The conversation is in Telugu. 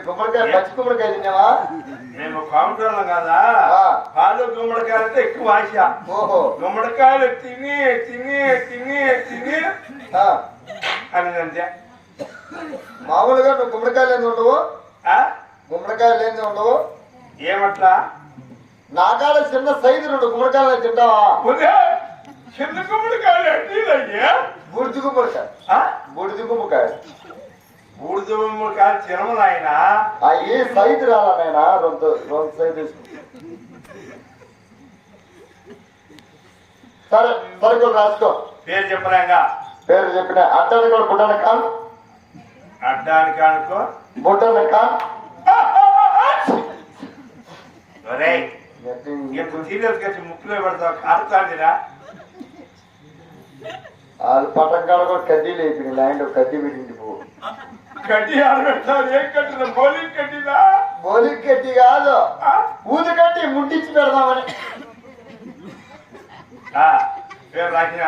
గుమ్మడికాయ పచ్చి గుమ్మడికాయ తిన్నావా? మేము కౌంటర్లో కదా పాలు గుమ్మడికాయలు అంటే ఎక్కువ ఆశ. ఓహో గుమ్మడికాయలు తిని తిని తిని తిని అనిదంటే మామూలుగా నువ్వు గుమ్మడికాయలు ఏంది ఉండవు, గుమ్మడికాయలు ఏంది ఉండవు. ఏమట్లా నాకాడ చిన్న సైజు రెండు గుమ్మడికాయలు తింటావా? చిన్న గుమ్మడికాయలు అంటే బూడిది గుమ్మడికాయ, బూడిది గుమ్మడికాయ, బూడిద గుమ్మడికాయలు తినమలు ఆయన. ఏ సైజు రాలా నాయన, రెండు రెండు సైజు. సరే సరుకులు రాసుకో. పేరు చెప్పలేగా? పేరు చెప్పిన అడ్డాని కూడా బుడ్డన ఖాన్, అడ్డానికి అనుకో బుడ్డన ఖాన్. ఇప్పుడు సీరియస్ గా ముక్కులో పెడతావు కారుతాండిరా. వాళ్ళు పట్టం కాడ కూడా కడ్డీలు అయిపోయినాయి, ల్యాండ్ కడ్డీ పెట్టింది పువ్వు. కడ్డీ ఆడబెడతావు? ఏం కట్టినా? బౌలింగ్ కట్టినా? బౌలింగ్ కడ్డీ కాదు, ఊది కట్టి ముట్టించి పెడదామని. పేరు రాసిన